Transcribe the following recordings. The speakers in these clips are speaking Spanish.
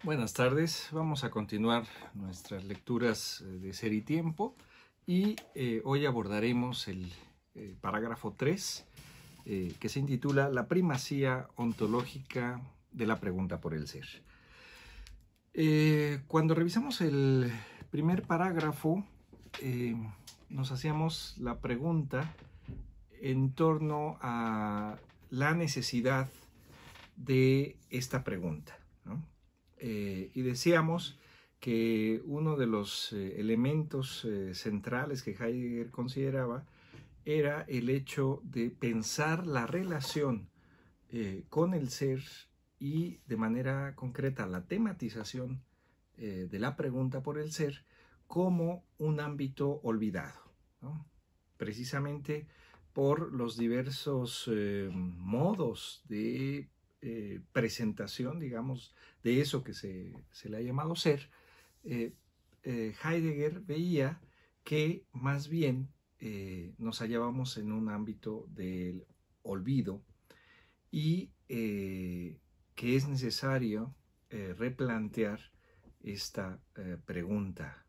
Buenas tardes, vamos a continuar nuestras lecturas de Ser y Tiempo y hoy abordaremos el parágrafo 3 que se intitula La primacía ontológica de la pregunta por el ser. Cuando revisamos el primer parágrafo nos hacíamos la pregunta en torno a la necesidad de esta pregunta, ¿no? Y decíamos que uno de los elementos centrales que Heidegger consideraba era el hecho de pensar la relación con el ser y de manera concreta la tematización de la pregunta por el ser como un ámbito olvidado, ¿no? Precisamente por los diversos modos de presentación, digamos, de eso que se le ha llamado ser, Heidegger veía que más bien nos hallábamos en un ámbito del olvido y que es necesario replantear esta pregunta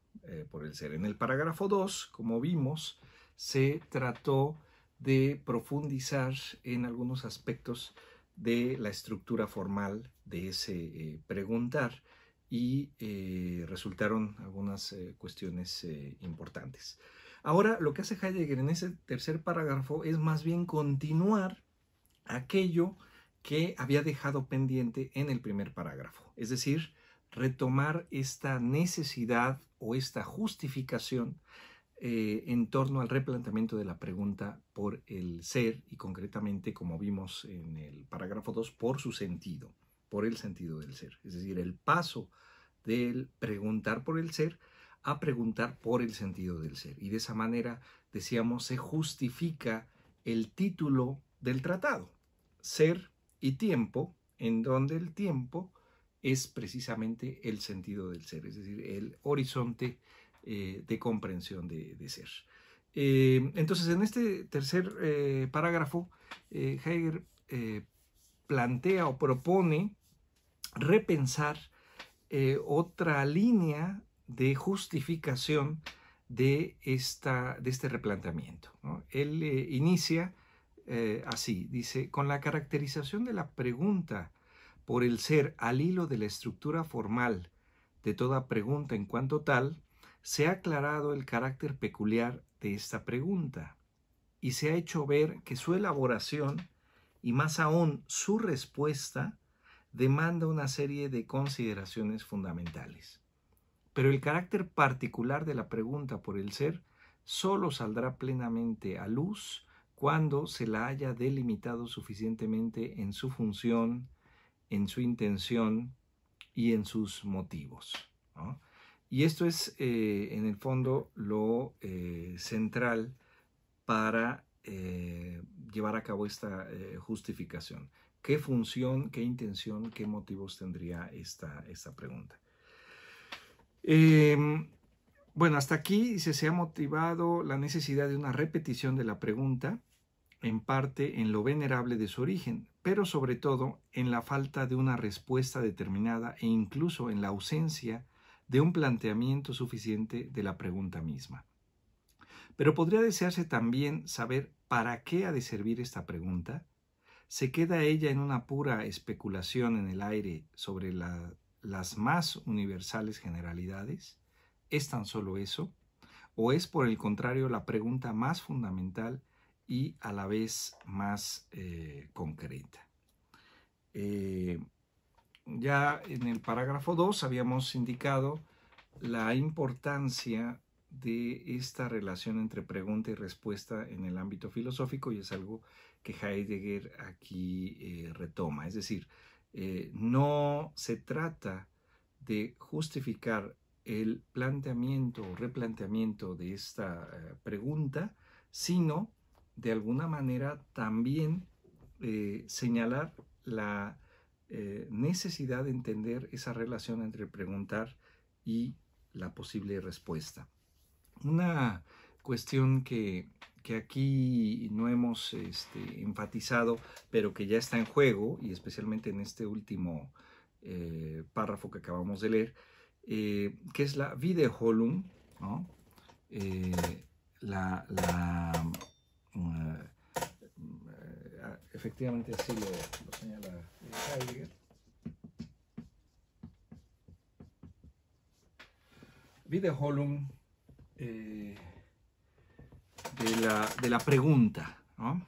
por el ser. En el parágrafo 2, como vimos, se trató de profundizar en algunos aspectos de la estructura formal de ese preguntar y resultaron algunas cuestiones importantes. Ahora, lo que hace Heidegger en ese tercer parágrafo es más bien continuar aquello que había dejado pendiente en el primer parágrafo, es decir, retomar esta necesidad o esta justificación en torno al replanteamiento de la pregunta por el ser y concretamente, como vimos en el parágrafo 2, por su sentido, por el sentido del ser. Es decir, el paso del preguntar por el ser a preguntar por el sentido del ser. Y de esa manera, decíamos, se justifica el título del tratado, Ser y Tiempo, en donde el tiempo es precisamente el sentido del ser, es decir, el horizonte de comprensión de ser. Entonces, en este tercer parágrafo, Heidegger plantea o propone repensar otra línea de justificación de este replanteamiento, ¿no? Él inicia así, dice, con la caracterización de la pregunta por el ser al hilo de la estructura formal de toda pregunta en cuanto tal, se ha aclarado el carácter peculiar de esta pregunta y se ha hecho ver que su elaboración y más aún su respuesta demanda una serie de consideraciones fundamentales. Pero el carácter particular de la pregunta por el ser solo saldrá plenamente a luz cuando se la haya delimitado suficientemente en su función, en su intención y en sus motivos, ¿no? Y esto es, en el fondo, lo central para llevar a cabo esta justificación. ¿Qué función, qué intención, qué motivos tendría esta pregunta? Bueno, hasta aquí se ha motivado la necesidad de una repetición de la pregunta, en parte en lo venerable de su origen, pero sobre todo en la falta de una respuesta determinada e incluso en la ausencia de un planteamiento suficiente de la pregunta misma. Pero podría desearse también saber para qué ha de servir esta pregunta. ¿Se queda ella en una pura especulación en el aire sobre las más universales generalidades? ¿Es tan solo eso? ¿O es por el contrario la pregunta más fundamental y a la vez más concreta? Ya en el parágrafo 2 habíamos indicado la importancia de esta relación entre pregunta y respuesta en el ámbito filosófico y es algo que Heidegger aquí retoma. Es decir, no se trata de justificar el planteamiento o replanteamiento de esta pregunta, sino de alguna manera también señalar la necesidad de entender esa relación entre preguntar y la posible respuesta. Una cuestión que aquí no hemos enfatizado, pero que ya está en juego, y especialmente en este último párrafo que acabamos de leer, que es la Wiederholung, ¿no? Efectivamente así lo señala Heidegger. Wiederholung de la pregunta, ¿no?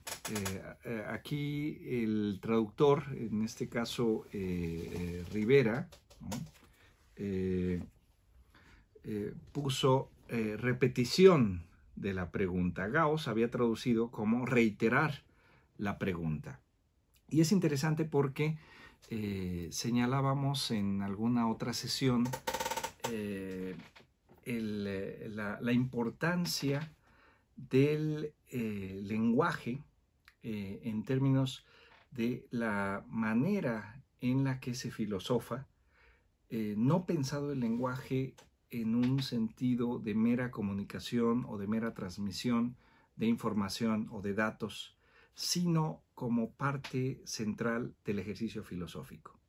Aquí el traductor, en este caso Rivera, ¿no? Puso repetición de la pregunta. Gauss había traducido como reiterar la pregunta. Y es interesante porque señalábamos en alguna otra sesión la importancia del lenguaje en términos de la manera en la que se filosofa, no pensado el lenguaje en un sentido de mera comunicación o de mera transmisión de información o de datos, sino como parte central del ejercicio filosófico.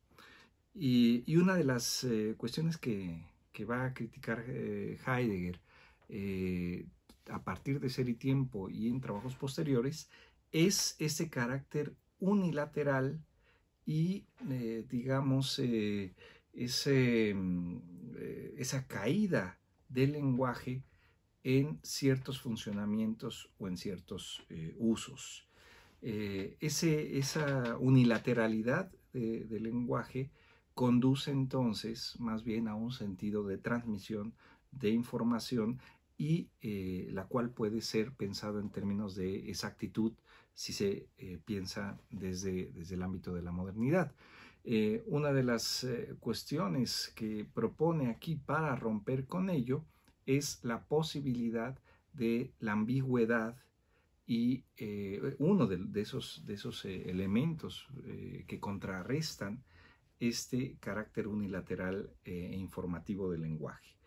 Y una de las cuestiones que va a criticar Heidegger a partir de Ser y Tiempo y en trabajos posteriores es ese carácter unilateral y digamos esa caída del lenguaje en ciertos funcionamientos o en ciertos usos. Esa unilateralidad del lenguaje conduce entonces más bien a un sentido de transmisión de información y la cual puede ser pensado en términos de exactitud si se piensa desde el ámbito de la modernidad. Una de las cuestiones que propone aquí para romper con ello es la posibilidad de la ambigüedad y uno de esos elementos que contrarrestan este carácter unilateral e informativo del lenguaje.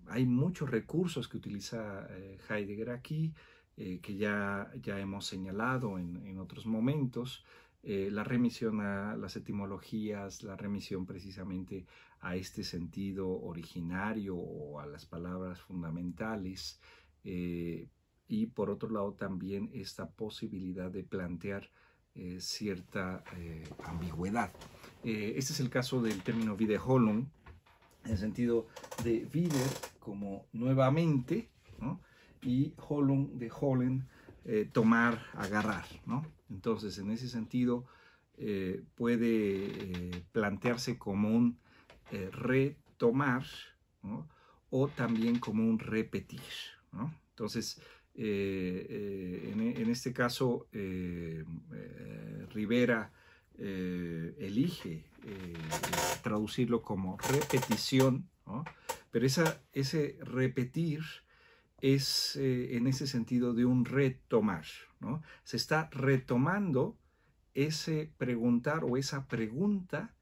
Hay muchos recursos que utiliza Heidegger aquí, que ya hemos señalado en otros momentos. La remisión a las etimologías, la remisión precisamente a este sentido originario o a las palabras fundamentales, y por otro lado también esta posibilidad de plantear cierta ambigüedad. Este es el caso del término Wiederholung, en el sentido de wieder como nuevamente, ¿no? Y Holung de holen, tomar, agarrar, ¿no? Entonces, en ese sentido, puede plantearse como un retomar, ¿no? O también como un repetir, ¿no? Entonces, en este caso, Rivera elige traducirlo como repetición, ¿no? Pero ese repetir es en ese sentido de un retomar, ¿no? Se está retomando ese preguntar o esa pregunta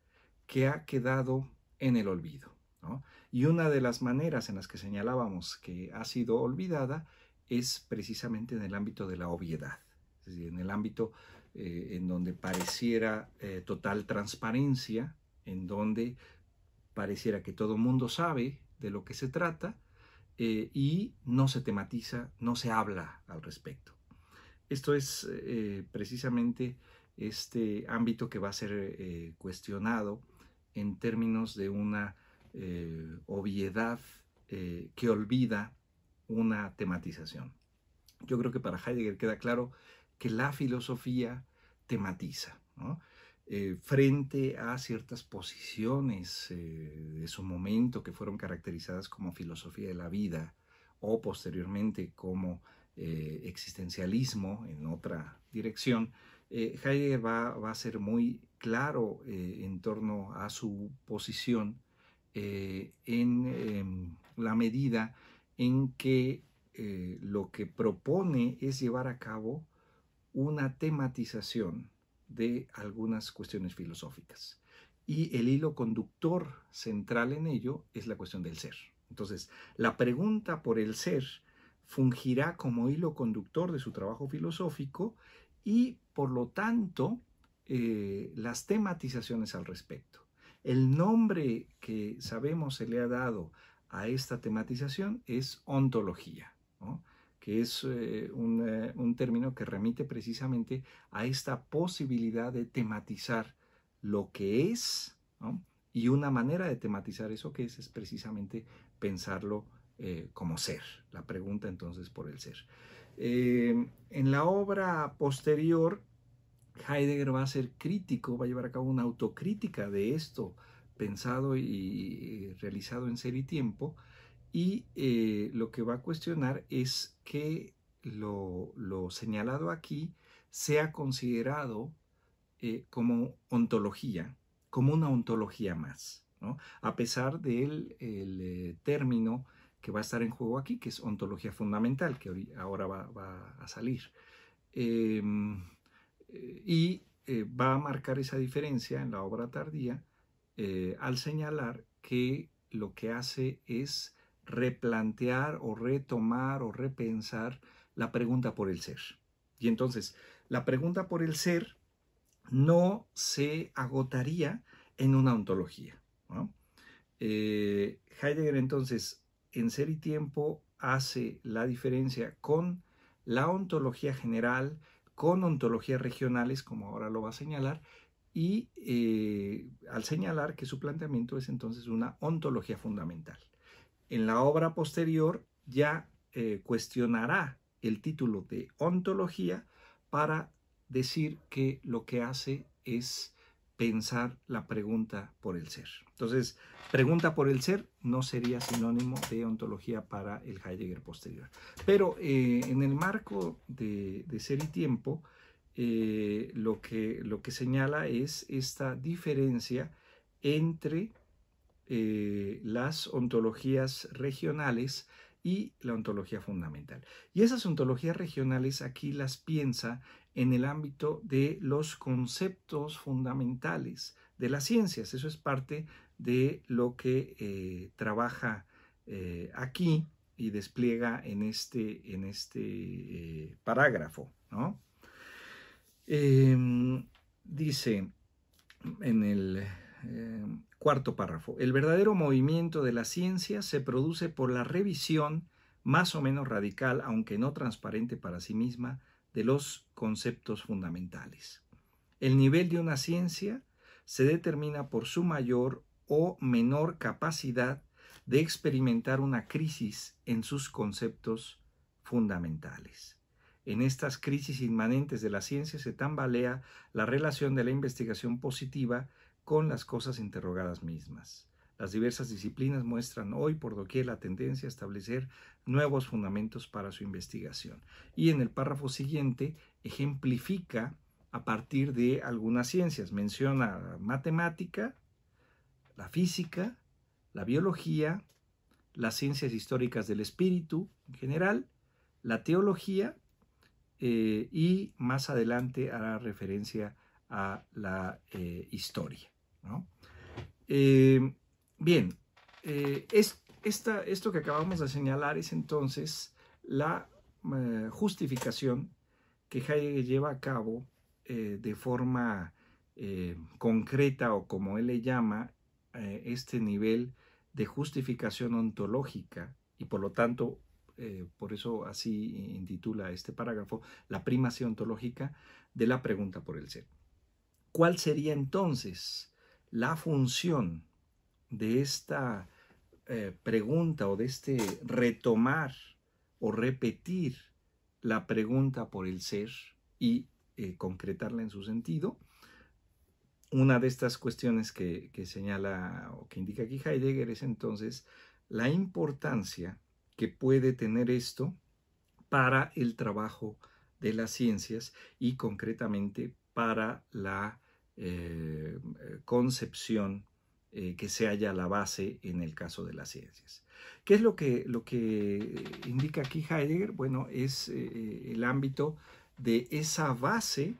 que ha quedado en el olvido, ¿no? Y una de las maneras en las que señalábamos que ha sido olvidada es precisamente en el ámbito de la obviedad, es decir, en el ámbito en donde pareciera total transparencia, en donde pareciera que todo el mundo sabe de lo que se trata y no se tematiza, no se habla al respecto. Esto es precisamente este ámbito que va a ser cuestionado en términos de una obviedad que olvida una tematización. Yo creo que para Heidegger queda claro que la filosofía tematiza, ¿no? Frente a ciertas posiciones de su momento que fueron caracterizadas como filosofía de la vida o posteriormente como existencialismo en otra dirección, Heidegger va a ser muy claro en torno a su posición en la medida en que lo que propone es llevar a cabo una tematización de algunas cuestiones filosóficas. Y el hilo conductor central en ello es la cuestión del ser. Entonces, la pregunta por el ser fungirá como hilo conductor de su trabajo filosófico y, por lo tanto, las tematizaciones al respecto. El nombre que sabemos se le ha dado a esta tematización es ontología, ¿no? Que es un término que remite precisamente a esta posibilidad de tematizar lo que es, ¿no? Y una manera de tematizar eso que es precisamente pensarlo como ser. La pregunta entonces por el ser. En la obra posterior, Heidegger va a ser crítico, va a llevar a cabo una autocrítica de esto pensado y realizado en Ser y Tiempo, y lo que va a cuestionar es que lo señalado aquí sea considerado como ontología, como una ontología más, ¿no? A pesar del término que va a estar en juego aquí, que es ontología fundamental, que ahora va a salir. Va a marcar esa diferencia en la obra tardía al señalar que lo que hace es replantear o retomar o repensar la pregunta por el ser. Y entonces, la pregunta por el ser no se agotaría en una ontología, ¿no? Heidegger entonces en Ser y Tiempo hace la diferencia con la ontología general, con ontologías regionales, como ahora lo va a señalar, y al señalar que su planteamiento es entonces una ontología fundamental. En la obra posterior ya cuestionará el título de ontología para decir que lo que hace es pensar la pregunta por el ser. Entonces, pregunta por el ser no sería sinónimo de ontología para el Heidegger posterior. Pero en el marco de Ser y Tiempo, lo que señala es esta diferencia entre las ontologías regionales y la ontología fundamental. Y esas ontologías regionales aquí las piensa en el ámbito de los conceptos fundamentales de las ciencias. Eso es parte de lo que trabaja aquí y despliega en este parágrafo, ¿no? Dice en el cuarto párrafo: el verdadero movimiento de la ciencia se produce por la revisión más o menos radical, aunque no transparente para sí misma, de los conceptos fundamentales. El nivel de una ciencia se determina por su mayor o menor capacidad de experimentar una crisis en sus conceptos fundamentales. En estas crisis inmanentes de la ciencia se tambalea la relación de la investigación positiva con las cosas interrogadas mismas. Las diversas disciplinas muestran hoy por doquier la tendencia a establecer nuevos fundamentos para su investigación. Y en el párrafo siguiente ejemplifica a partir de algunas ciencias. Menciona la matemática, la física, la biología, las ciencias históricas del espíritu en general, la teología, y más adelante hará referencia a la historia, ¿no? Bien, esto que acabamos de señalar es entonces la justificación que Heidegger lleva a cabo de forma concreta, o como él le llama, este nivel de justificación ontológica, y por lo tanto por eso así intitula este parágrafo, la primacía ontológica de la pregunta por el ser. ¿Cuál sería entonces la función de esta pregunta, o de este retomar o repetir la pregunta por el ser y concretarla en su sentido? Una de estas cuestiones que señala o que indica aquí Heidegger es entonces la importancia que puede tener esto para el trabajo de las ciencias y concretamente para la concepción que se halla a la base en el caso de las ciencias. ¿Qué es lo que indica aquí Heidegger? Bueno, es el ámbito de esa base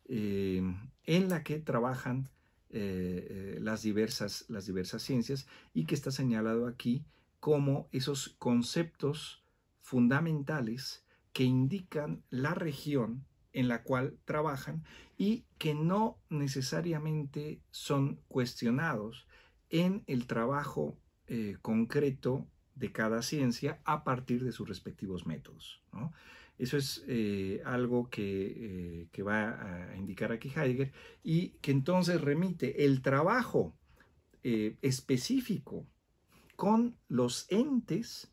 en la que trabajan las diversas ciencias, y que está señalado aquí como esos conceptos fundamentales que indican la región en la cual trabajan y que no necesariamente son cuestionados en el trabajo concreto de cada ciencia a partir de sus respectivos métodos, ¿no? Eso es algo que va a indicar aquí Heidegger y que entonces remite el trabajo específico con los entes,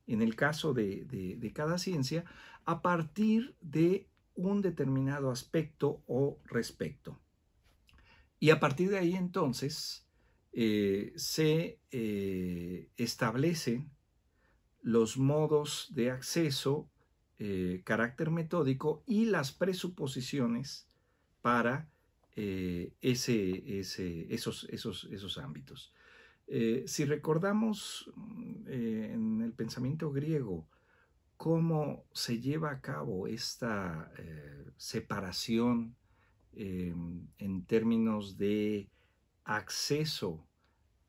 en el caso de cada ciencia, a partir de un determinado aspecto o respecto. Y a partir de ahí entonces se establecen los modos de acceso, carácter metódico y las presuposiciones para esos ámbitos. Si recordamos en el pensamiento griego cómo se lleva a cabo esta separación en términos de acceso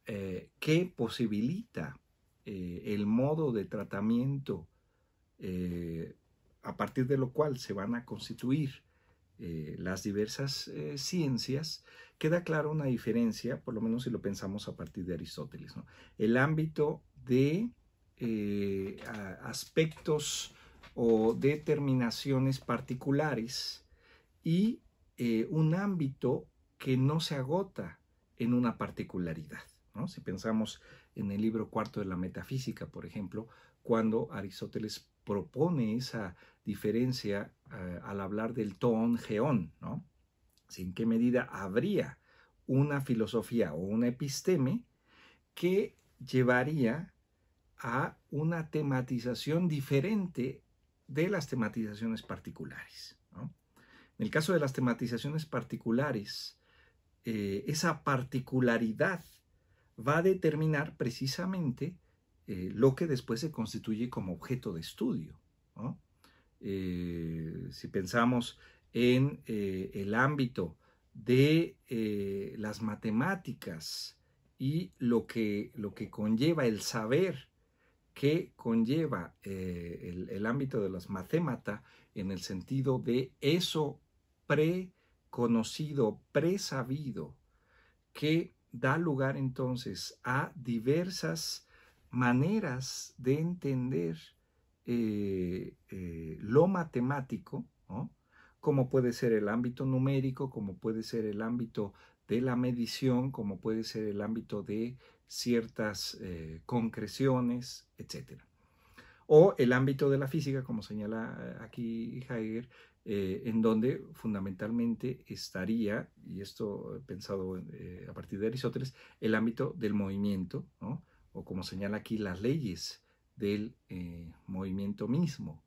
que posibilita el modo de tratamiento a partir de lo cual se van a constituir las diversas ciencias, queda clara una diferencia, por lo menos si lo pensamos a partir de Aristóteles, ¿no? El ámbito de aspectos o determinaciones particulares y un ámbito que no se agota en una particularidad, ¿no? Si pensamos en el libro cuarto de la metafísica, por ejemplo, cuando Aristóteles propone esa diferencia al hablar del ton geón, ¿no? ¿En qué medida habría una filosofía o una episteme que llevaría a una tematización diferente de las tematizaciones particulares, ¿no? En el caso de las tematizaciones particulares, esa particularidad va a determinar precisamente lo que después se constituye como objeto de estudio, ¿no? Si pensamos en el ámbito de las matemáticas y lo que conlleva el saber que conlleva el ámbito de las matématas en el sentido de eso preconocido, presabido, que da lugar entonces a diversas maneras de entender lo matemático, ¿no? Como puede ser el ámbito numérico, como puede ser el ámbito de la medición, como puede ser el ámbito de ciertas concreciones, etc. O el ámbito de la física, como señala aquí Heidegger, en donde fundamentalmente estaría, y esto pensado a partir de Aristóteles, el ámbito del movimiento, ¿no? O como señala aquí, las leyes del movimiento mismo.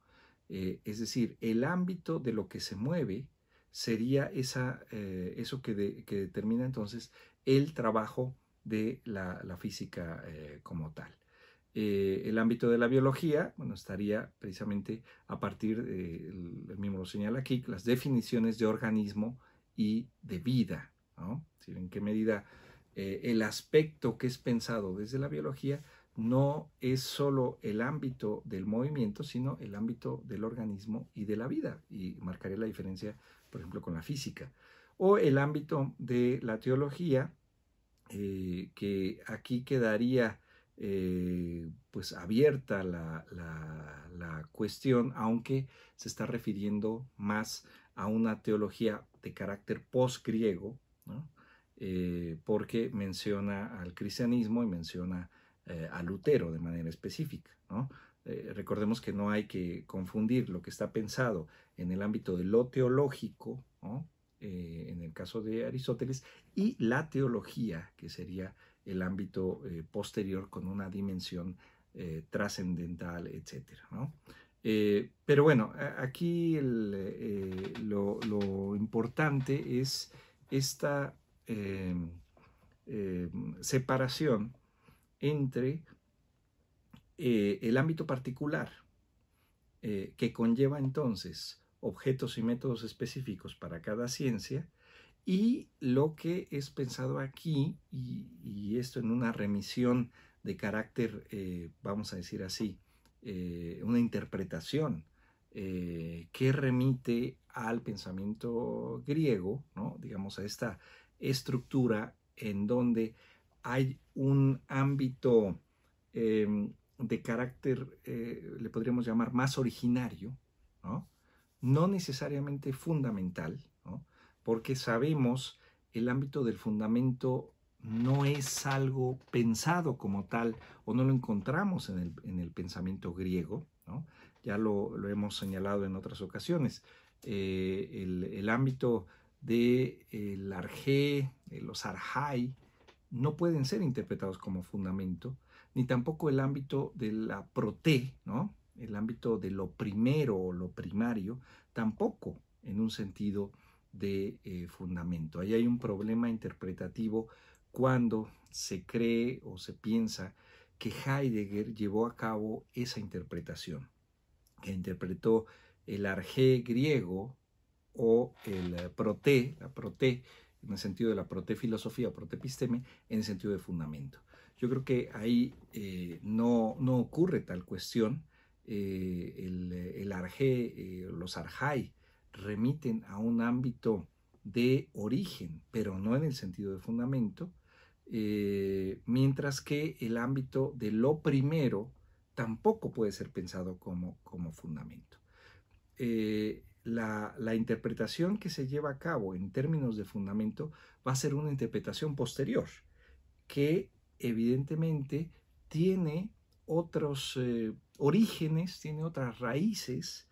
Es decir, el ámbito de lo que se mueve sería eso que determina entonces el trabajo de la física como tal. El ámbito de la biología, bueno, estaría precisamente a partir, el mismo lo señala aquí, las definiciones de organismo y de vida, ¿no? Es decir, en qué medida el aspecto que es pensado desde la biología no es solo el ámbito del movimiento, sino el ámbito del organismo y de la vida, y marcaré la diferencia, por ejemplo, con la física. O el ámbito de la teología, que aquí quedaría pues abierta la cuestión, aunque se está refiriendo más a una teología de carácter post-griego, ¿no? Porque menciona al cristianismo y menciona a Lutero de manera específica, ¿no? Recordemos que no hay que confundir lo que está pensado en el ámbito de lo teológico, ¿no? En el caso de Aristóteles, y la teología, que sería el ámbito posterior con una dimensión trascendental, etcétera, ¿no? Pero bueno, aquí lo importante es esta separación entre el ámbito particular que conlleva entonces objetos y métodos específicos para cada ciencia y lo que es pensado aquí, y esto en una remisión de carácter, vamos a decir así, una interpretación que remite al pensamiento griego, ¿no? Digamos, a esta estructura en donde hay un ámbito de carácter, le podríamos llamar más originario, ¿no? No necesariamente fundamental, ¿no? Porque sabemos el ámbito del fundamento no es algo pensado como tal o no lo encontramos en el pensamiento griego, ¿no? Ya lo hemos señalado en otras ocasiones. El ámbito del arjé, los arjai, no pueden ser interpretados como fundamento, ni tampoco el ámbito de la proté, ¿no? El ámbito de lo primero o lo primario, tampoco en un sentido de fundamento. Ahí hay un problema interpretativo cuando se cree o se piensa que Heidegger llevó a cabo esa interpretación, que interpretó el arjé griego o el proté, la proté, en el sentido de la proté-filosofía, proté-episteme, en el sentido de fundamento. Yo creo que ahí no ocurre tal cuestión. El arjé, los arjai, remiten a un ámbito de origen, pero no en el sentido de fundamento, mientras que el ámbito de lo primero tampoco puede ser pensado como fundamento. La interpretación que se lleva a cabo en términos de fundamento va a ser una interpretación posterior, que evidentemente tiene otros orígenes, tiene otras raíces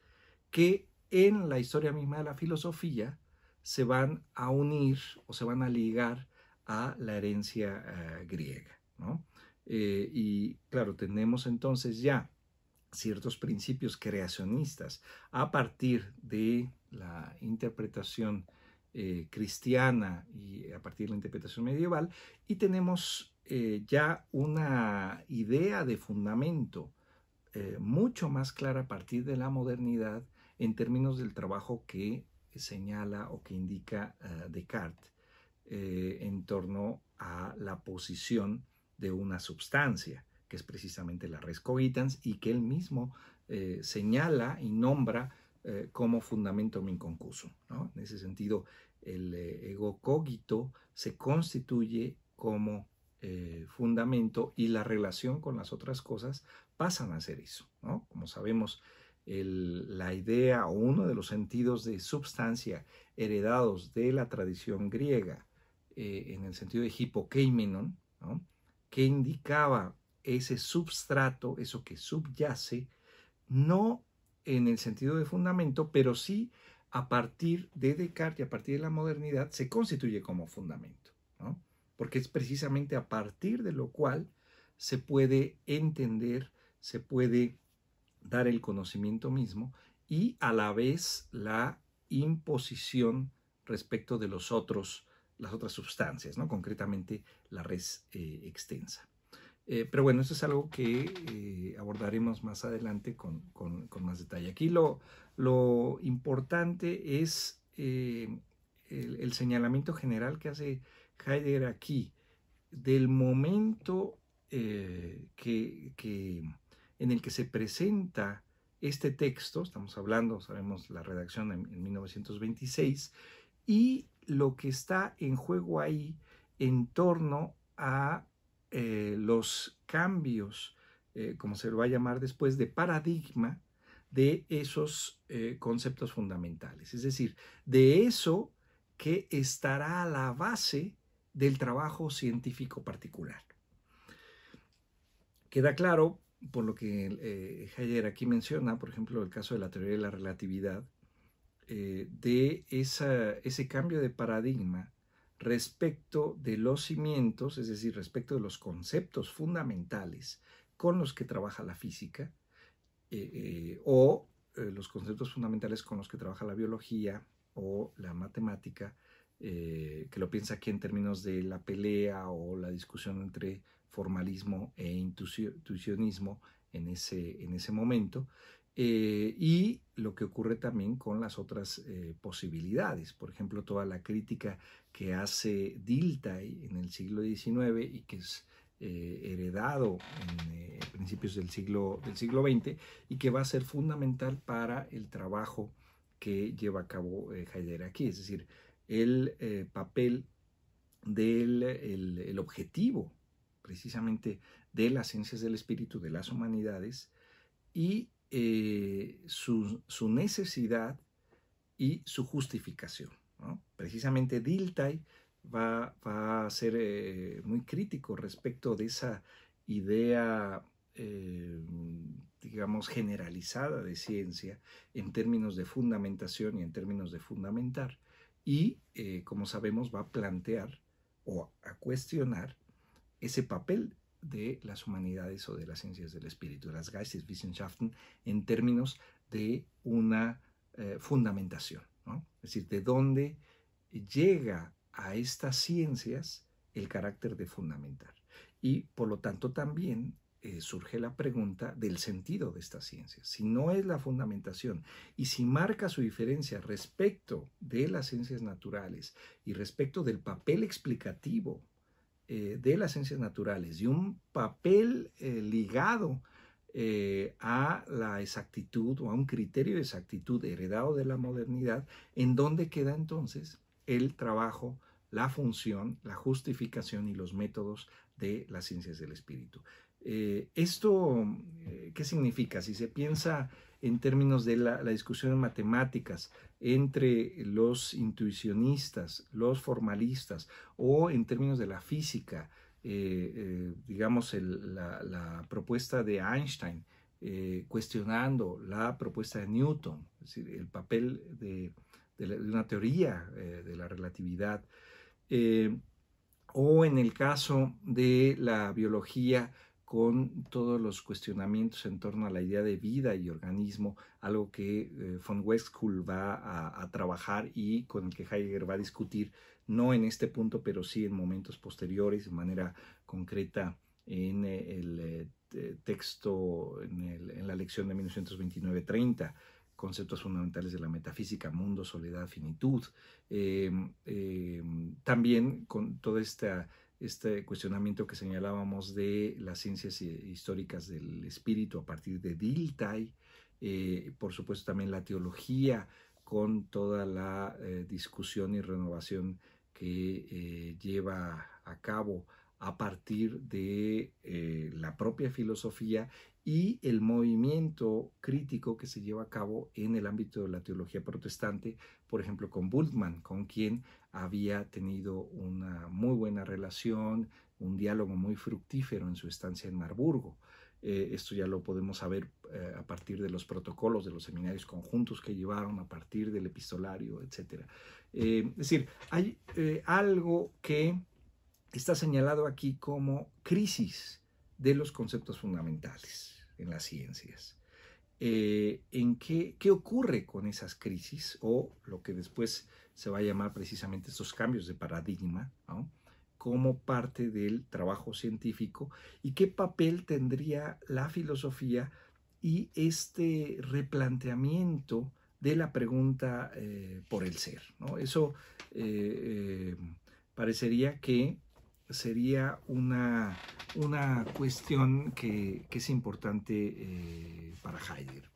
que en la historia misma de la filosofía se van a unir o se van a ligar a la herencia griega, ¿no? Y claro, tenemos entonces ya ciertos principios creacionistas a partir de la interpretación cristiana y a partir de la interpretación medieval, y tenemos ya una idea de fundamento mucho más clara a partir de la modernidad en términos del trabajo que señala o que indica Descartes en torno a la posición de una substancia, que es precisamente la res cogitans, y que él mismo señala y nombra como fundamentum inconcusum, ¿no? En ese sentido, el ego cogito se constituye como fundamento, y la relación con las otras cosas pasan a ser eso, ¿no? Como sabemos, la idea o uno de los sentidos de substancia heredados de la tradición griega, en el sentido de hipokeimenon, ¿no? Que indicaba ese substrato, eso que subyace, no en el sentido de fundamento, pero sí a partir de Descartes y a partir de la modernidad se constituye como fundamento, ¿no? Porque es precisamente a partir de lo cual se puede entender, se puede dar el conocimiento mismo y a la vez la imposición respecto de las otras sustancias, ¿no? Concretamente la res extensa. Pero bueno, eso es algo que abordaremos más adelante con más detalle. Aquí lo importante es el señalamiento general que hace Heidegger aquí del momento en el que se presenta este texto. Estamos hablando, sabemos, la redacción en 1926, y lo que está en juego ahí en torno a los cambios, como se lo va a llamar después, de paradigma de esos conceptos fundamentales. Es decir, de eso que estará a la base del trabajo científico particular. Queda claro, por lo que Heidegger aquí menciona, por ejemplo, el caso de la teoría de la relatividad, de ese cambio de paradigma respecto de los cimientos, es decir, respecto de los conceptos fundamentales con los que trabaja la física, o los conceptos fundamentales con los que trabaja la biología o la matemática, que lo piensa aquí en términos de la pelea o la discusión entre formalismo e intuicionismo en ese momento, y lo que ocurre también con las otras posibilidades. Por ejemplo, toda la crítica que hace Dilthey en el siglo XIX y que es heredado en principios del siglo XX y que va a ser fundamental para el trabajo que lleva a cabo Heidegger aquí, es decir, el papel del objetivo precisamente de las ciencias del espíritu, de las humanidades, y su necesidad y su justificación, ¿no? Precisamente Dilthey va a ser muy crítico respecto de esa idea, digamos, generalizada de ciencia en términos de fundamentación y en términos de fundamentar. Y, como sabemos, va a plantear o a cuestionar ese papel de las humanidades o de las ciencias del espíritu, de las Geisteswissenschaften, en términos de una fundamentación, ¿no? Es decir, de dónde llega a estas ciencias el carácter de fundamentar. Y por lo tanto también surge la pregunta del sentido de estas ciencias. Si no es la fundamentación y si marca su diferencia respecto de las ciencias naturales y respecto del papel explicativo de las ciencias naturales y un papel ligado a la exactitud o a un criterio de exactitud heredado de la modernidad, ¿en dónde queda entonces el trabajo, la función, la justificación y los métodos de las ciencias del espíritu? ¿Esto qué significa? Si se piensa en términos de la discusión en matemáticas entre los intuicionistas, los formalistas, o en términos de la física, digamos, la propuesta de Einstein, cuestionando la propuesta de Newton, es decir, el papel de una teoría de la relatividad, o en el caso de la biología, con todos los cuestionamientos en torno a la idea de vida y organismo, algo que von Westphal va a trabajar y con el que Heidegger va a discutir, no en este punto, pero sí en momentos posteriores, de manera concreta en el texto, en la lección de 1929-30, conceptos fundamentales de la metafísica, mundo, soledad, finitud. También con toda este cuestionamiento que señalábamos de las ciencias históricas del espíritu a partir de Dilthey, por supuesto también la teología con toda la discusión y renovación que lleva a cabo a partir de la propia filosofía y el movimiento crítico que se lleva a cabo en el ámbito de la teología protestante, por ejemplo con Bultmann, con quien había tenido una muy buena relación, un diálogo muy fructífero en su estancia en Marburgo. Esto ya lo podemos saber a partir de los protocolos de los seminarios conjuntos que llevaron, a partir del epistolario, etc. Es decir, hay algo que está señalado aquí como crisis de los conceptos fundamentales en las ciencias. ¿En qué ocurre con esas crisis o lo que después se va a llamar precisamente estos cambios de paradigma, ¿no?, como parte del trabajo científico, y qué papel tendría la filosofía y este replanteamiento de la pregunta por el ser, ¿no? Eso parecería que sería una cuestión que es importante para Heidegger.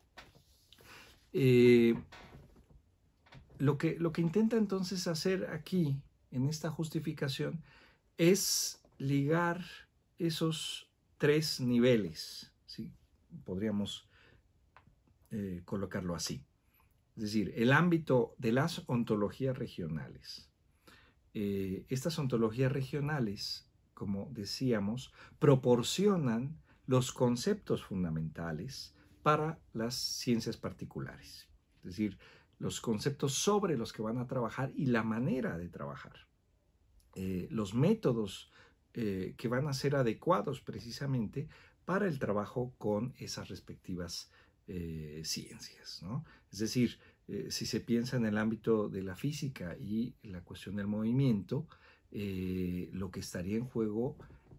Lo que intenta entonces hacer aquí, en esta justificación, es ligar esos tres niveles, ¿sí? Podríamos colocarlo así. Es decir, el ámbito de las ontologías regionales. Estas ontologías regionales, como decíamos, proporcionan los conceptos fundamentales para las ciencias particulares. Es decir, los conceptos sobre los que van a trabajar y la manera de trabajar. Los métodos que van a ser adecuados precisamente para el trabajo con esas respectivas ciencias, ¿no? Es decir, si se piensa en el ámbito de la física y la cuestión del movimiento, lo que estaría en juego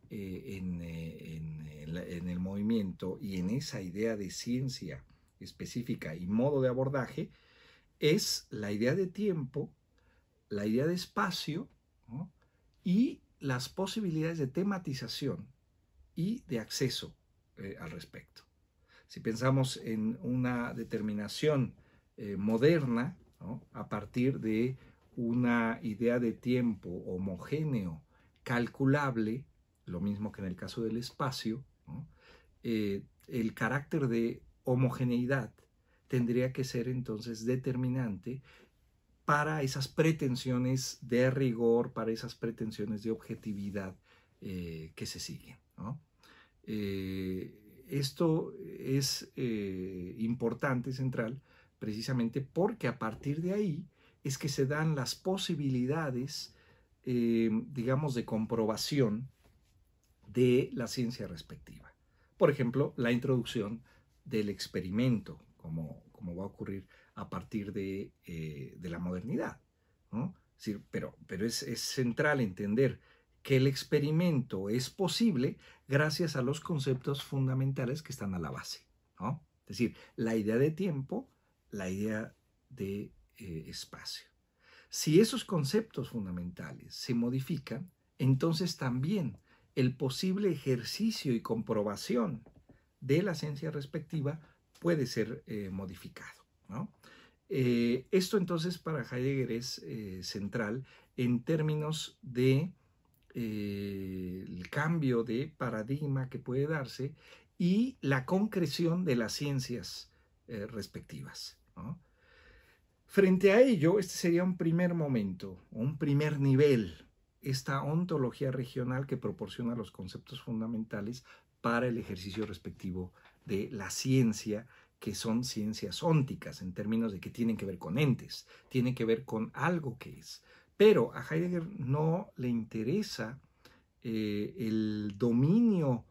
en el movimiento y en esa idea de ciencia específica y modo de abordaje es la idea de tiempo, la idea de espacio, ¿no?, y las posibilidades de tematización y de acceso al respecto. Si pensamos en una determinación moderna, ¿no?, a partir de una idea de tiempo homogéneo, calculable, lo mismo que en el caso del espacio, ¿no?, el carácter de homogeneidad tendría que ser entonces determinante para esas pretensiones de rigor, para esas pretensiones de objetividad que se siguen, ¿no? Esto es importante, central, precisamente porque a partir de ahí es que se dan las posibilidades, digamos, de comprobación de la ciencia respectiva. Por ejemplo, la introducción del experimento, como va a ocurrir a partir de la modernidad, ¿no? Es decir, pero es central entender que el experimento es posible gracias a los conceptos fundamentales que están a la base, ¿no? Es decir, la idea de tiempo, la idea de espacio. Si esos conceptos fundamentales se modifican, entonces también el posible ejercicio y comprobación de la ciencia respectiva puede ser modificado, ¿no? Esto entonces para Heidegger es central en términos de el cambio de paradigma que puede darse y la concreción de las ciencias respectivas, ¿no? Frente a ello, este sería un primer momento, un primer nivel, esta ontología regional que proporciona los conceptos fundamentales para el ejercicio respectivo de la ciencia, que son ciencias ónticas, en términos de que tienen que ver con entes, tienen que ver con algo que es. Pero a Heidegger no le interesa el dominio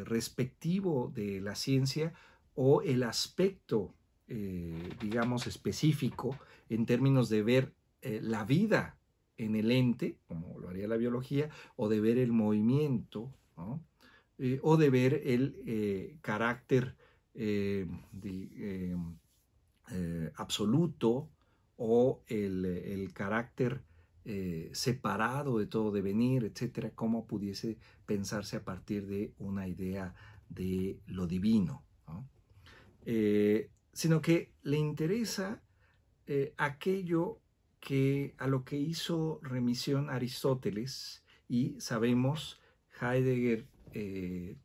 respectivo de la ciencia o el aspecto, digamos, específico en términos de ver la vida en el ente, como lo haría la biología, o de ver el movimiento, ¿no?, o de ver el carácter absoluto o el carácter separado de todo devenir, etcétera, cómo pudiese pensarse a partir de una idea de lo divino, ¿no? Sino que le interesa aquello a lo que hizo remisión Aristóteles, y sabemos, Heidegger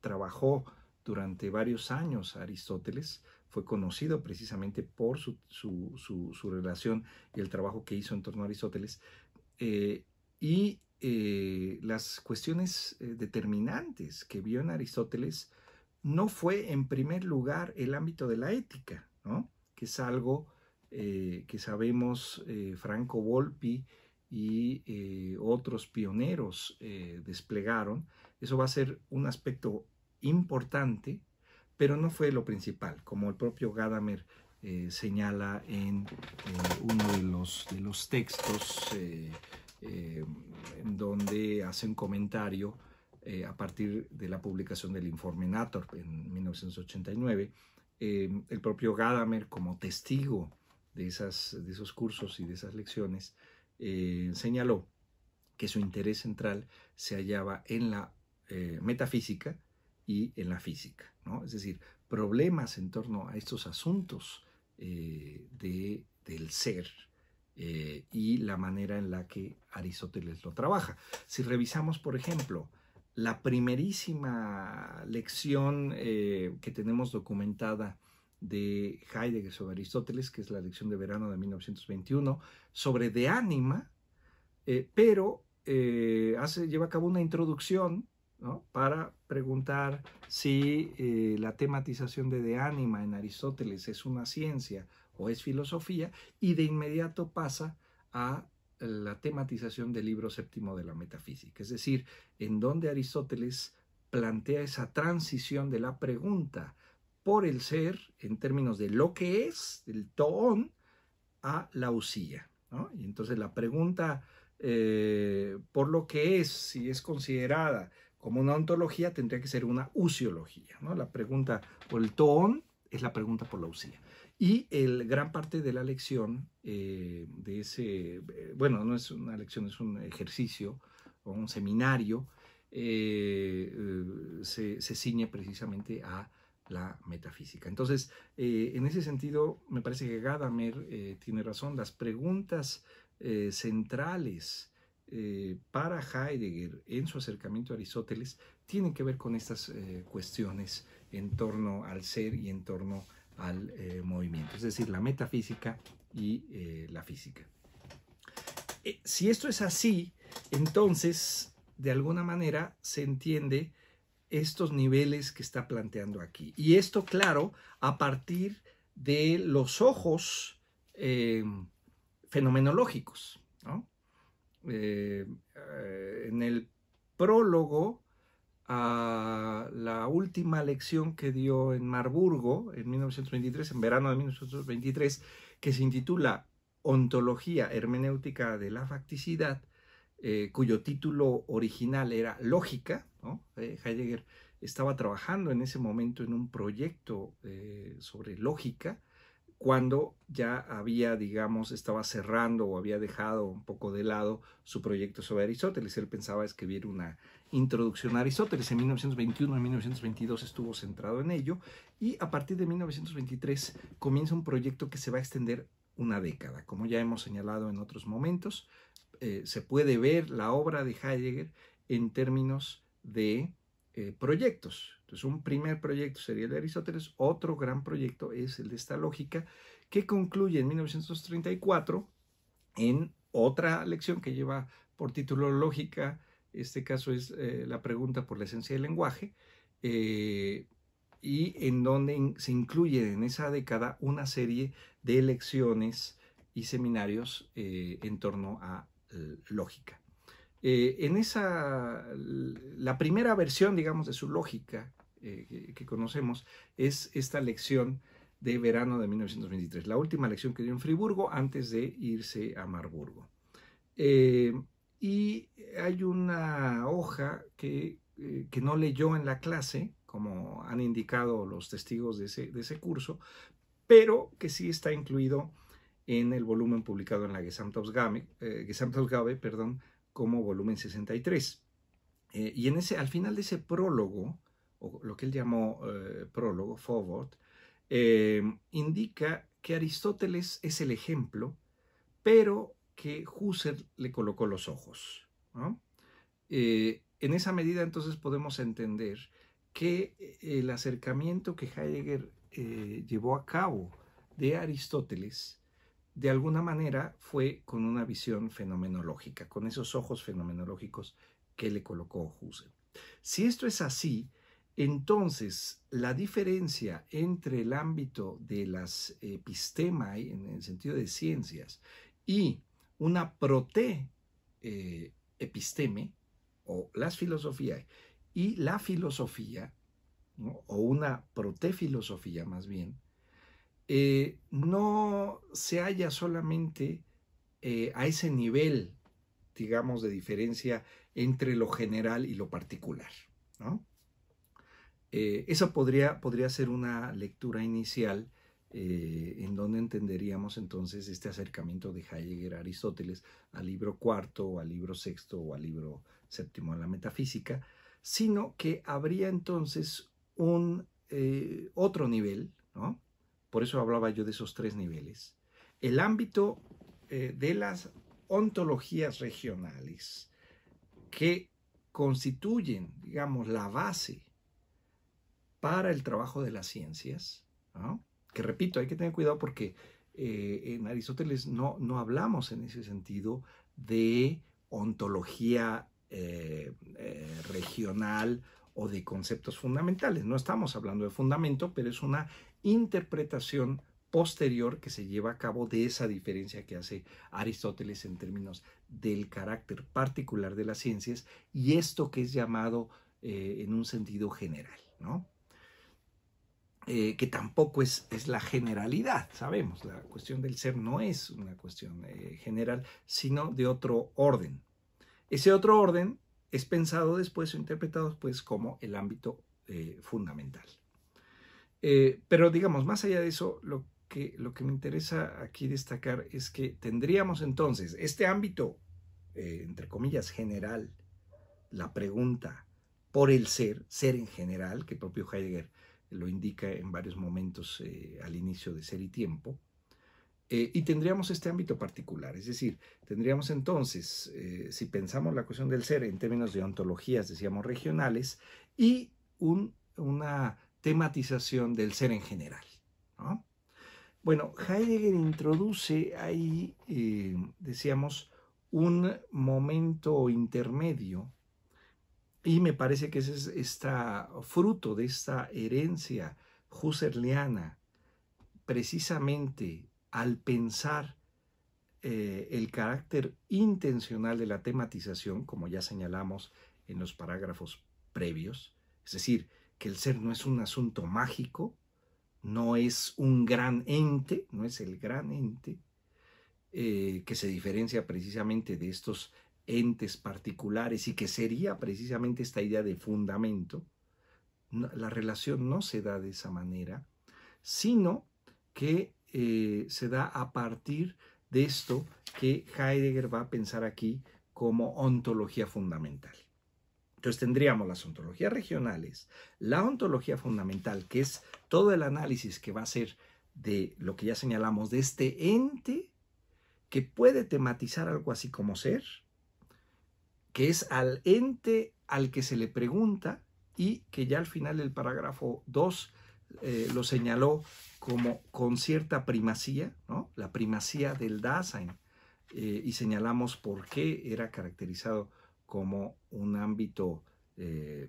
trabajó durante varios años a Aristóteles, fue conocido precisamente por su relación y el trabajo que hizo en torno a Aristóteles, y las cuestiones determinantes que vio en Aristóteles no fue en primer lugar el ámbito de la ética, ¿no?, que es algo que sabemos Franco Volpi y otros pioneros desplegaron. Eso va a ser un aspecto importante, pero no fue lo principal, como el propio Gadamer señala en uno de los textos en donde hace un comentario a partir de la publicación del informe Nathorp en 1989, el propio Gadamer, como testigo de esos cursos y de esas lecciones, señaló que su interés central se hallaba en la metafísica y en la física, ¿no? Es decir, problemas en torno a estos asuntos del ser y la manera en la que Aristóteles lo trabaja. Si revisamos, por ejemplo, la primerísima lección que tenemos documentada de Heidegger sobre Aristóteles, que es la lección de verano de 1921, sobre De Anima, pero lleva a cabo una introducción, ¿no?, para preguntar si la tematización de Anima en Aristóteles es una ciencia o es filosofía, y de inmediato pasa a la tematización del libro séptimo de la metafísica, es decir, en donde Aristóteles plantea esa transición de la pregunta por el ser en términos de lo que es, del toón, a la usía, ¿no? Y entonces la pregunta por lo que es, si es considerada como una ontología, tendría que ser una usiología, ¿no? La pregunta por el toón es la pregunta por la usía. Y gran parte de la lección bueno, no es una lección, es un ejercicio o un seminario se ciñe precisamente a la metafísica. Entonces, en ese sentido, me parece que Gadamer tiene razón. Las preguntas centrales para Heidegger en su acercamiento a Aristóteles tienen que ver con estas cuestiones en torno al ser y en torno al movimiento, es decir, la metafísica y la física. Si esto es así, entonces, de alguna manera, se entiende estos niveles que está planteando aquí. Y esto, claro, a partir de los ojos fenomenológicos, ¿no? En el prólogo a la última lección que dio en Marburgo en 1923, en verano de 1923, que se intitula Ontología hermenéutica de la facticidad, cuyo título original era Lógica, ¿no? Heidegger estaba trabajando en ese momento en un proyecto sobre lógica, cuando ya había, digamos, estaba cerrando o había dejado un poco de lado su proyecto sobre Aristóteles. Él pensaba escribir una introducción a Aristóteles. En 1921 y 1922 estuvo centrado en ello, y a partir de 1923 comienza un proyecto que se va a extender una década. Como ya hemos señalado en otros momentos, se puede ver la obra de Heidegger en términos de proyectos. Entonces, un primer proyecto sería el de Aristóteles, otro gran proyecto es el de esta lógica, que concluye en 1934 en otra lección que lleva por título Lógica. Este caso es la pregunta por la esencia del lenguaje, y en donde se incluye en esa década una serie de lecciones y seminarios en torno a lógica. La primera versión, digamos, de su lógica que conocemos es esta lección de verano de 1923, la última lección que dio en Friburgo antes de irse a Marburgo. Y hay una hoja que no leyó en la clase, como han indicado los testigos de ese curso, pero que sí está incluido en el volumen publicado en la Gesamtausgabe, como volumen 63. Y al final de ese prólogo, o lo que él llamó prólogo, Forward, indica que Aristóteles es el ejemplo, pero que Husserl le colocó los ojos, ¿no? En esa medida, entonces, podemos entender que el acercamiento que Heidegger llevó a cabo de Aristóteles, de alguna manera, fue con una visión fenomenológica, con esos ojos fenomenológicos que le colocó Husserl. Si esto es así, entonces la diferencia entre el ámbito de las epistemae, en el sentido de ciencias, y una prote-episteme, o las filosofías, y la filosofía, ¿no? O una protefilosofía más bien, no se halla solamente a ese nivel, digamos, de diferencia entre lo general y lo particular, ¿no? Eso podría ser una lectura inicial en donde entenderíamos entonces este acercamiento de Heidegger a Aristóteles, al libro cuarto, al libro sexto o al libro séptimo de la metafísica, sino que habría entonces un otro nivel, ¿no? Por eso hablaba yo de esos tres niveles. El ámbito de las ontologías regionales que constituyen, digamos, la base para el trabajo de las ciencias, ¿no? Que repito, hay que tener cuidado porque en Aristóteles no hablamos en ese sentido de ontología regional o de conceptos fundamentales. No estamos hablando de fundamento, pero es una interpretación posterior que se lleva a cabo de esa diferencia que hace Aristóteles en términos del carácter particular de las ciencias y esto que es llamado en un sentido general, ¿no? Que tampoco es la generalidad, sabemos, la cuestión del ser no es una cuestión general, sino de otro orden. Ese otro orden es pensado después o interpretado después como el ámbito fundamental. Pero digamos, más allá de eso, lo que me interesa aquí destacar es que tendríamos entonces este ámbito, entre comillas, general la pregunta por el ser en general, que el propio Heidegger lo indica en varios momentos al inicio de Ser y Tiempo, y tendríamos este ámbito particular, es decir, tendríamos entonces, si pensamos la cuestión del ser en términos de ontologías, decíamos, regionales, y una tematización del ser en general, ¿no? Bueno, Heidegger introduce ahí, decíamos, un momento intermedio, y me parece que ese es fruto de esta herencia husserliana, precisamente al pensar el carácter intencional de la tematización, como ya señalamos en los parágrafos previos, es decir, que el ser no es un asunto mágico, no es un gran ente, no es el gran ente, que se diferencia precisamente de estos entes particulares y que sería precisamente esta idea de fundamento. La relación no se da de esa manera, sino que se da a partir de esto que Heidegger va a pensar aquí como ontología fundamental. Entonces tendríamos las ontologías regionales, la ontología fundamental, que es todo el análisis que va a ser de lo que ya señalamos, de este ente que puede tematizar algo así como ser, que es al ente al que se le pregunta y que ya al final del parágrafo 2 lo señaló como con cierta primacía, ¿no? La primacía del Dasein, y señalamos por qué era caracterizado como un ámbito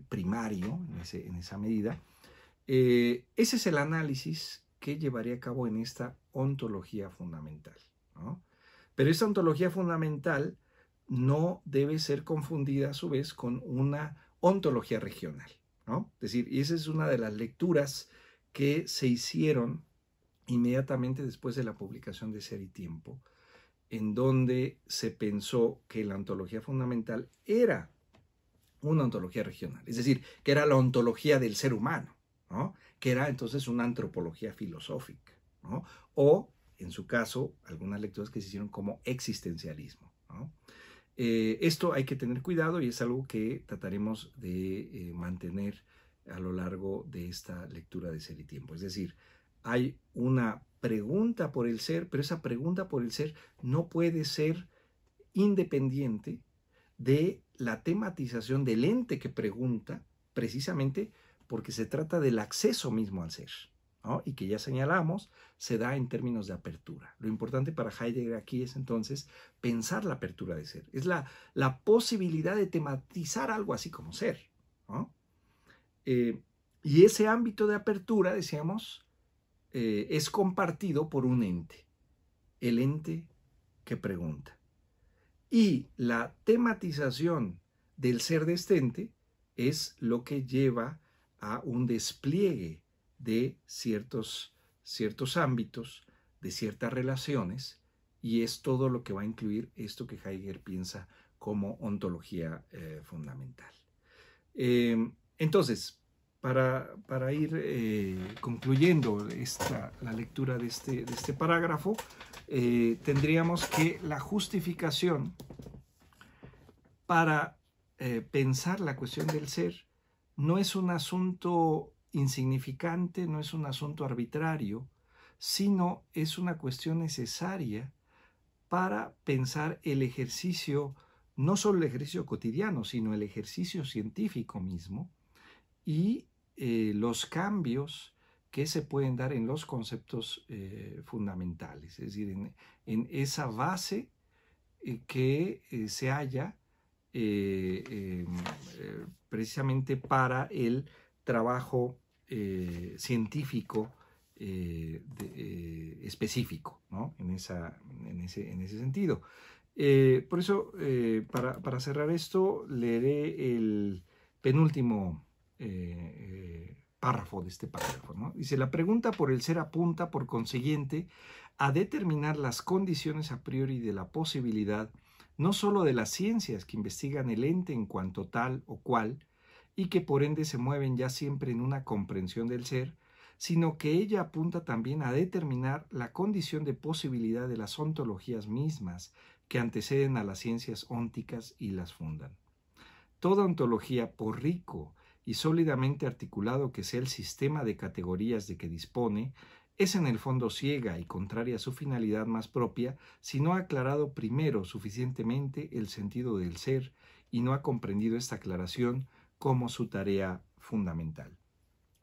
primario en esa medida. Ese es el análisis que llevaría a cabo en esta ontología fundamental, ¿no? Pero esta ontología fundamental no debe ser confundida a su vez con una ontología regional, ¿no? Es decir, y esa es una de las lecturas que se hicieron inmediatamente después de la publicación de Ser y Tiempo, en donde se pensó que la ontología fundamental era una ontología regional, es decir, que era la ontología del ser humano, ¿no? Que era entonces una antropología filosófica, ¿no? O, en su caso, algunas lecturas que se hicieron como existencialismo, ¿no? Esto hay que tener cuidado y es algo que trataremos de mantener a lo largo de esta lectura de Ser y Tiempo. Es decir, hay una pregunta por el ser, pero esa pregunta por el ser no puede ser independiente de la tematización del ente que pregunta, precisamente porque se trata del acceso mismo al ser, ¿no? Y que ya señalamos, se da en términos de apertura. Lo importante para Heidegger aquí es entonces pensar la apertura de ser. Es la posibilidad de tematizar algo así como ser, ¿no? Y ese ámbito de apertura, decíamos, es compartido por un ente, el ente que pregunta. Y la tematización del ser de este ente es lo que lleva a un despliegue de ciertos ámbitos, de ciertas relaciones, y es todo lo que va a incluir esto que Heidegger piensa como ontología fundamental. Entonces, para ir concluyendo la lectura de este parágrafo, tendríamos que la justificación para pensar la cuestión del ser no es un asunto insignificante, no es un asunto arbitrario, sino es una cuestión necesaria para pensar el ejercicio, no solo el ejercicio cotidiano, sino el ejercicio científico mismo y los cambios que se pueden dar en los conceptos fundamentales, es decir, en esa base que se halla precisamente para el trabajo científico específico, ¿no? en ese sentido. Por eso, para cerrar esto, leeré el penúltimo párrafo de este parágrafo, ¿no? Dice, la pregunta por el ser apunta, por consiguiente, a determinar las condiciones a priori de la posibilidad, no sólo de las ciencias que investigan el ente en cuanto tal o cual, y que por ende se mueven ya siempre en una comprensión del ser, sino que ella apunta también a determinar la condición de posibilidad de las ontologías mismas que anteceden a las ciencias ónticas y las fundan. Toda ontología, por rico y sólidamente articulado que sea el sistema de categorías de que dispone, es en el fondo ciega y contraria a su finalidad más propia si no ha aclarado primero suficientemente el sentido del ser y no ha comprendido esta aclaración como su tarea fundamental.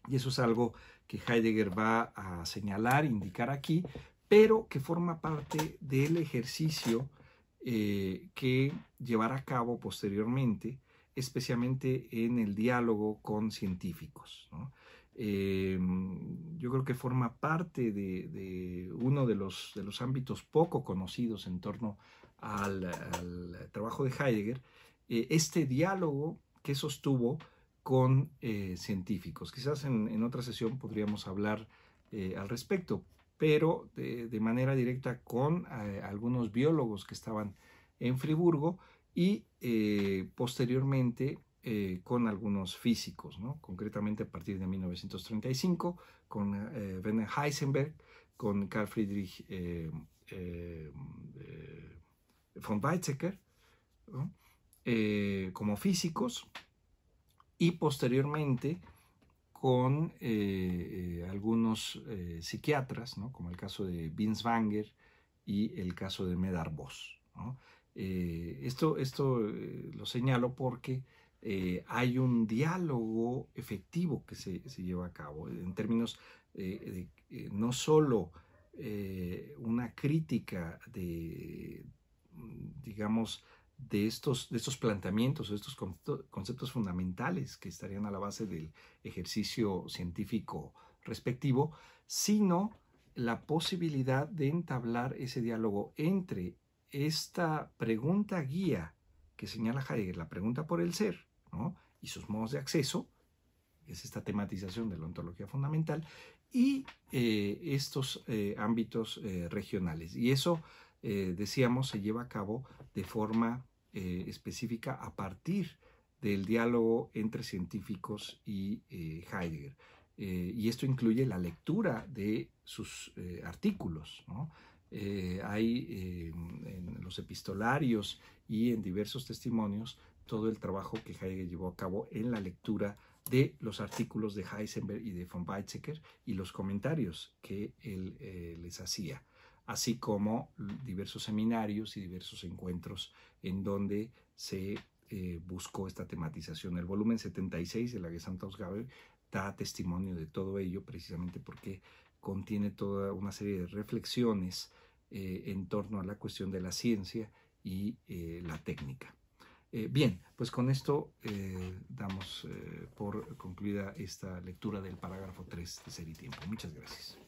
Y eso es algo que Heidegger va a señalar, indicar aquí, pero que forma parte del ejercicio que llevará a cabo posteriormente, especialmente en el diálogo con científicos, ¿no? Yo creo que forma parte de uno de los ámbitos poco conocidos en torno al trabajo de Heidegger, este diálogo que sostuvo con científicos. Quizás en otra sesión podríamos hablar al respecto, pero de manera directa con algunos biólogos que estaban en Friburgo y posteriormente con algunos físicos, ¿no? Concretamente a partir de 1935 con Werner Heisenberg, con Carl Friedrich von Weizsäcker, ¿no? Como físicos, y posteriormente con algunos psiquiatras, ¿no? Como el caso de Binswanger y el caso de Medard Voss, ¿no? Esto lo señalo porque hay un diálogo efectivo que se lleva a cabo en términos no solo una crítica de, digamos, de estos planteamientos, de estos conceptos fundamentales que estarían a la base del ejercicio científico respectivo, sino la posibilidad de entablar ese diálogo entre esta pregunta guía que señala Heidegger, la pregunta por el ser, ¿no? Y sus modos de acceso, que es esta tematización de la ontología fundamental, y estos ámbitos regionales. Y eso, decíamos, se lleva a cabo de forma específica a partir del diálogo entre científicos y Heidegger. Y esto incluye la lectura de sus artículos, ¿no? Hay en los epistolarios y en diversos testimonios todo el trabajo que Heidegger llevó a cabo en la lectura de los artículos de Heisenberg y de von Weizsäcker y los comentarios que él les hacía, así como diversos seminarios y diversos encuentros en donde se buscó esta tematización. El volumen 76 de la Gesamtausgabe da testimonio de todo ello, precisamente porque contiene toda una serie de reflexiones en torno a la cuestión de la ciencia y la técnica. Bien, pues con esto damos por concluida esta lectura del parágrafo 3 de Ser y Tiempo. Muchas gracias.